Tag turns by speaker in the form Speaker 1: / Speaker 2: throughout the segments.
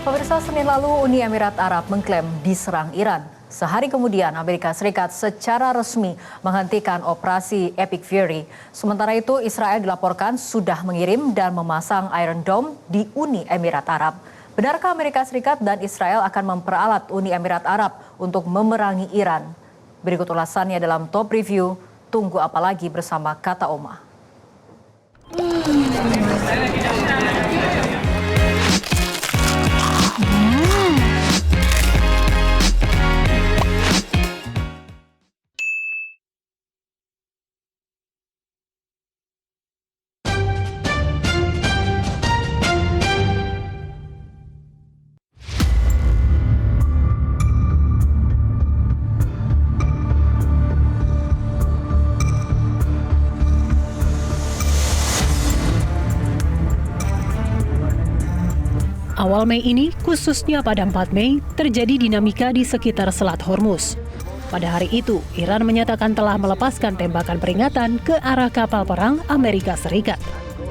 Speaker 1: Pemirsa, Senin lalu Uni Emirat Arab mengklaim diserang Iran. Sehari kemudian Amerika Serikat secara resmi menghentikan operasi Epic Fury. Sementara itu Israel dilaporkan sudah mengirim dan memasang Iron Dome di Uni Emirat Arab. Benarkah Amerika Serikat dan Israel akan memperalat Uni Emirat Arab untuk memerangi Iran? Berikut ulasannya dalam Top Review. Tunggu apa lagi bersama Kata Oma.
Speaker 2: Awal Mei ini, khususnya pada 4 Mei, terjadi dinamika di sekitar Selat Hormuz. Pada hari itu, Iran menyatakan telah melepaskan tembakan peringatan ke arah kapal perang Amerika Serikat.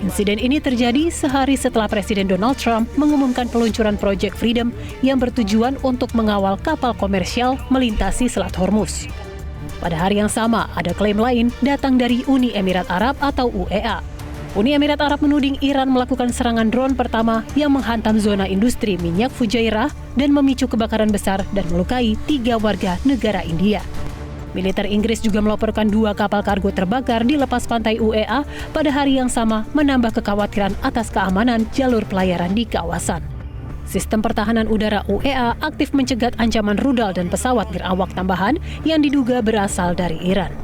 Speaker 2: Insiden ini terjadi sehari setelah Presiden Donald Trump mengumumkan peluncuran Project Freedom yang bertujuan untuk mengawal kapal komersial melintasi Selat Hormuz. Pada hari yang sama, ada klaim lain datang dari Uni Emirat Arab atau UEA. Uni Emirat Arab menuding Iran melakukan serangan drone pertama yang menghantam zona industri minyak Fujairah dan memicu kebakaran besar dan melukai 3 warga negara India. Militer Inggris juga melaporkan 2 kapal kargo terbakar di lepas pantai UEA pada hari yang sama, menambah kekhawatiran atas keamanan jalur pelayaran di kawasan. Sistem pertahanan udara UEA aktif mencegat ancaman rudal dan pesawat berawak tambahan yang diduga berasal dari Iran.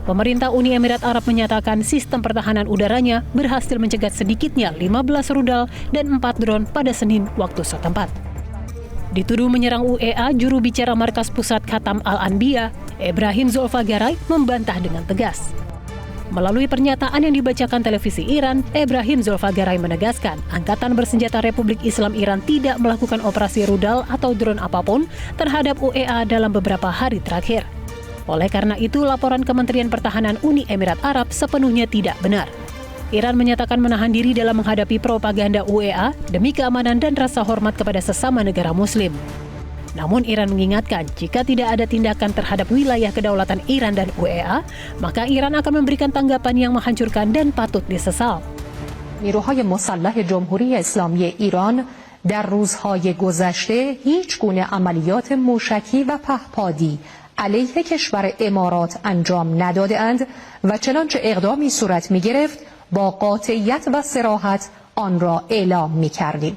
Speaker 2: Pemerintah Uni Emirat Arab menyatakan sistem pertahanan udaranya berhasil mencegat sedikitnya 15 rudal dan 4 drone pada Senin waktu setempat. Dituduh menyerang UEA, juru bicara Markas Pusat Khatam Al-Anbiya, Ebrahim Zolfagaray, membantah dengan tegas. Melalui pernyataan yang dibacakan televisi Iran, Ebrahim Zolfagaray menegaskan Angkatan Bersenjata Republik Islam Iran tidak melakukan operasi rudal atau drone apapun terhadap UEA dalam beberapa hari terakhir. Oleh karena itu, laporan Kementerian Pertahanan Uni Emirat Arab sepenuhnya tidak benar. Iran menyatakan menahan diri dalam menghadapi propaganda UEA demi keamanan dan rasa hormat kepada sesama negara Muslim. Namun Iran mengingatkan jika tidak ada tindakan terhadap wilayah kedaulatan Iran dan UEA, maka Iran akan memberikan tanggapan yang menghancurkan dan patut disesal.
Speaker 3: نیروهای مسلح جمهوری اسلامی ایران در روزهای گذشته هیچ گونه عملیات موشکی و پهپادی علیه کشور امارات انجام نداده‌اند و چنانچه اقدامی صورت می‌گرفت با قاطعیت و صراحت آن را اعلام می‌کردیم.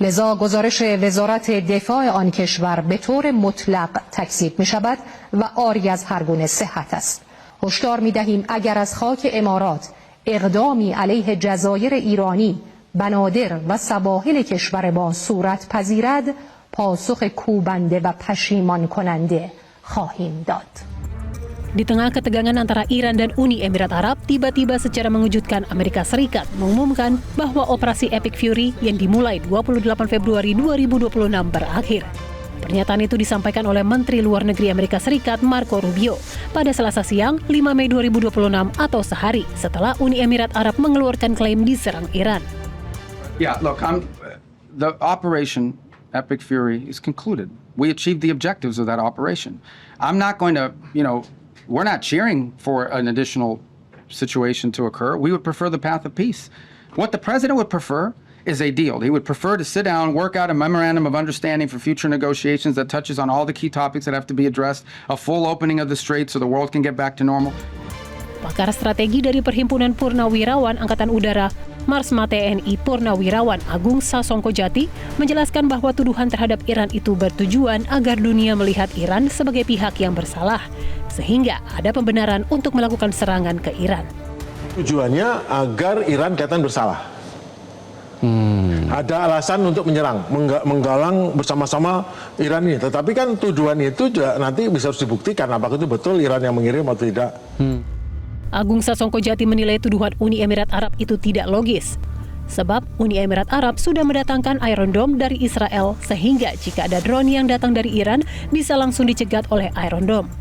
Speaker 3: لذا گزارش وزارت دفاع آن کشور به طور مطلق تکذیب می‌شود و عاری از هر گونه صحت است. هشدار می‌دهیم اگر از خاک امارات اقدامی علیه جزایر ایرانی، بنادر و سواحل کشور ما صورت پذیرد، پاسخ کوبنده و پشیمان کننده خواهیم داد.
Speaker 2: Di tengah ketegangan antara Iran dan Uni Emirat Arab, tiba-tiba secara mengejutkan Amerika Serikat mengumumkan bahwa operasi Epic Fury yang dimulai 28 Februari 2026 berakhir. Pernyataan itu disampaikan oleh Menteri Luar Negeri Amerika Serikat Marco Rubio pada Selasa siang 5 Mei 2026 atau sehari setelah Uni Emirat Arab mengeluarkan klaim diserang Iran.
Speaker 4: Yeah, look, the operation Epic Fury is concluded. We achieved the objectives of that operation. I'm not going to, we're not cheering for an additional situation to occur. We would prefer the path of peace. What the president would prefer is a deal. He would prefer to sit down, work out a memorandum of understanding for future negotiations that touches on all the key topics that have to be addressed, a full opening of the strait so the world can get back to normal.
Speaker 2: Pakar strategi dari Perhimpunan Purnawirawan Angkatan Udara, Marsma TNI Purnawirawan Agung Sasongkojati menjelaskan bahwa tuduhan terhadap Iran itu bertujuan agar dunia melihat Iran sebagai pihak yang bersalah, sehingga ada pembenaran untuk melakukan serangan ke Iran.
Speaker 5: Tujuannya agar Iran kelihatan bersalah. Ada alasan untuk menyerang, menggalang bersama-sama Iran ini. Tetapi kan tuduhan itu juga nanti bisa harus dibuktikan apakah itu betul Iran yang mengirim atau tidak.
Speaker 2: Agung Sasongkojati menilai tuduhan Uni Emirat Arab itu tidak logis. Sebab Uni Emirat Arab sudah mendatangkan Iron Dome dari Israel, sehingga jika ada drone yang datang dari Iran bisa langsung dicegat oleh Iron Dome.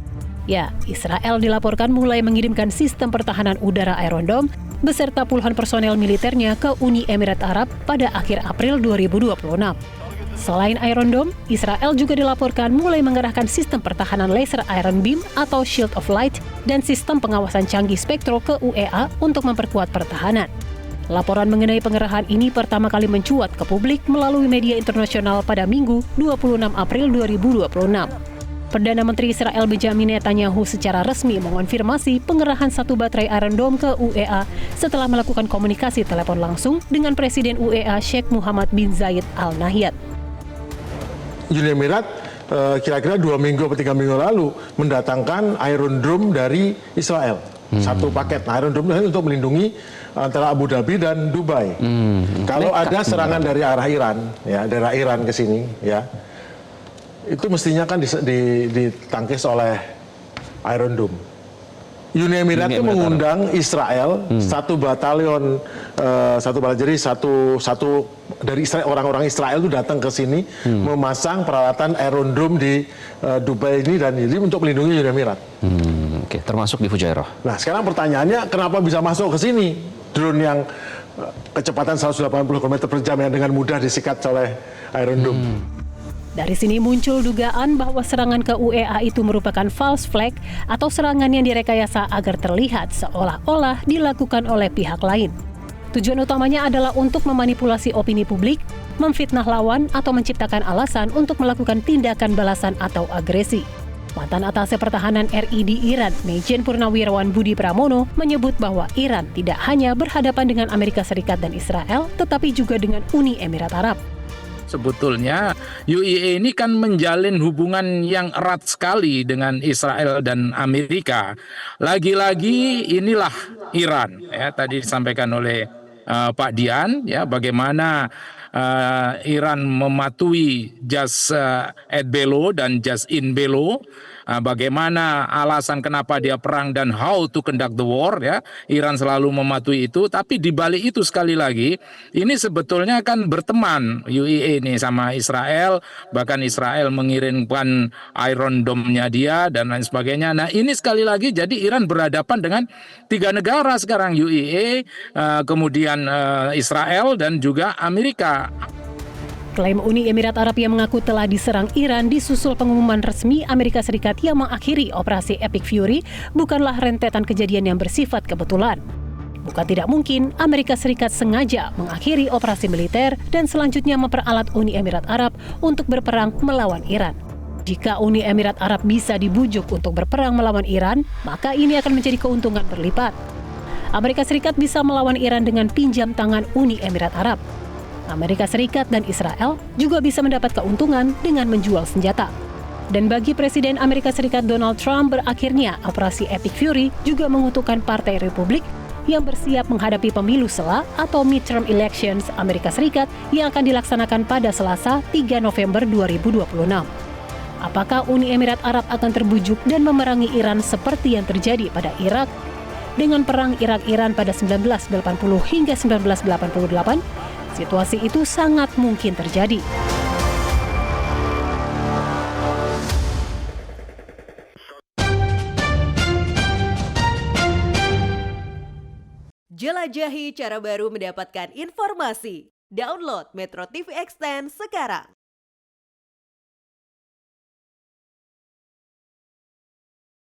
Speaker 2: Ya, Israel dilaporkan mulai mengirimkan sistem pertahanan udara Iron Dome beserta puluhan personel militernya ke Uni Emirat Arab pada akhir April 2026. Selain Iron Dome, Israel juga dilaporkan mulai mengerahkan sistem pertahanan laser Iron Beam atau Shield of Light dan sistem pengawasan canggih Spektro ke UEA untuk memperkuat pertahanan. Laporan mengenai pengerahan ini pertama kali mencuat ke publik melalui media internasional pada Minggu 26 April 2026. Perdana Menteri Israel Benjamin Netanyahu secara resmi mengonfirmasi pengerahan satu baterai Iron Dome ke UEA setelah melakukan komunikasi telepon langsung dengan Presiden UEA Sheikh Mohammed bin Zayed Al Nahyan.
Speaker 5: Uni Emirat kira-kira 2 minggu atau 3 minggu lalu mendatangkan Iron Dome dari Israel. Satu paket. Nah, Iron Dome itu untuk melindungi antara Abu Dhabi dan Dubai. Kalau ada serangan dari arah Iran, ya, dari Iran ke sini, ya, itu mestinya kan ditangkis oleh Iron Dome. Uni Emirat itu mengundang Israel satu batalion, jadi satu dari Israel, orang-orang Israel itu datang ke sini memasang peralatan Iron Dome di Dubai ini dan ini untuk melindungi Uni Emirat.
Speaker 6: Oke, termasuk di Fujairah.
Speaker 5: Nah, sekarang pertanyaannya kenapa bisa masuk ke sini drone yang kecepatan 180 km per jam yang dengan mudah disikat oleh Iron Dome?
Speaker 2: Dari sini muncul dugaan bahwa serangan ke UEA itu merupakan false flag atau serangan yang direkayasa agar terlihat seolah-olah dilakukan oleh pihak lain. Tujuan utamanya adalah untuk memanipulasi opini publik, memfitnah lawan, atau menciptakan alasan untuk melakukan tindakan balasan atau agresi. Mantan Atasé Pertahanan RI di Iran, Majen Purnawirawan Budi Pramono, menyebut bahwa Iran tidak hanya berhadapan dengan Amerika Serikat dan Israel, tetapi juga dengan Uni Emirat Arab.
Speaker 7: Sebetulnya UAE ini kan menjalin hubungan yang erat sekali dengan Israel dan Amerika. Lagi-lagi inilah Iran, ya, tadi disampaikan oleh Pak Dian, ya, bagaimana Iran mematuhi Just Add Bello dan Just In Bello. Bagaimana alasan kenapa dia perang dan how to conduct the war, ya, Iran selalu mematuhi itu. Tapi di balik itu sekali lagi ini sebetulnya kan berteman UAE ini sama Israel, bahkan Israel mengirimkan Iron Dome-nya dia dan lain sebagainya. Nah, ini sekali lagi jadi Iran berhadapan dengan 3 negara sekarang, UAE, kemudian Israel dan juga Amerika.
Speaker 2: Klaim Uni Emirat Arab yang mengaku telah diserang Iran disusul pengumuman resmi Amerika Serikat yang mengakhiri operasi Epic Fury bukanlah rentetan kejadian yang bersifat kebetulan. Bukan tidak mungkin Amerika Serikat sengaja mengakhiri operasi militer dan selanjutnya memperalat Uni Emirat Arab untuk berperang melawan Iran. Jika Uni Emirat Arab bisa dibujuk untuk berperang melawan Iran, maka ini akan menjadi keuntungan berlipat. Amerika Serikat bisa melawan Iran dengan pinjam tangan Uni Emirat Arab. Amerika Serikat dan Israel juga bisa mendapat keuntungan dengan menjual senjata. Dan bagi Presiden Amerika Serikat Donald Trump, berakhirnya operasi Epic Fury juga menguntungkan Partai Republik yang bersiap menghadapi pemilu sela atau midterm elections Amerika Serikat yang akan dilaksanakan pada Selasa 3 November 2026. Apakah Uni Emirat Arab akan terbujuk dan memerangi Iran seperti yang terjadi pada Irak? Dengan perang Irak-Iran pada 1980 hingga 1988, situasi itu sangat mungkin terjadi.
Speaker 8: Jelajahi cara baru mendapatkan informasi. Download Metro TV Extend sekarang.